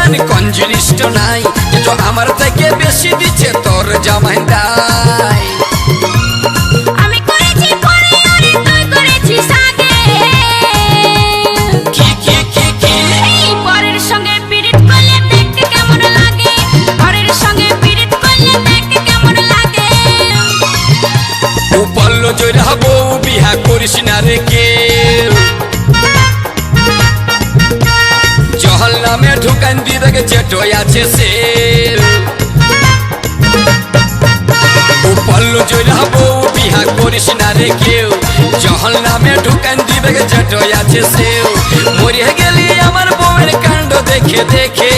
জানি কোন জিনিসটা নাই, কিন্তু আমার থেকে বেশি দিচ্ছে তোর জামাই দাই। আমি করেছি পরে আরে তুই করেছিস আগে। কি কি কি কি এই পরের সঙ্গে পিরিত করলে দেখতে কেমন লাগে, পরের সঙ্গে পিরিত করলে দেখতে কেমন লাগে। বললো জয়রা বউ বিহা করিস না রে কেউ, জহল নামে ঢুকান দিবে যেটো আছে সে। বললো জয়রা বউ বিহা করিস না রে কেউ, জহল নামে ঢুকান দিবে যেটো আছে সেও। মরে গেলি আমার বউয়ের কাণ্ড দেখে দেখে।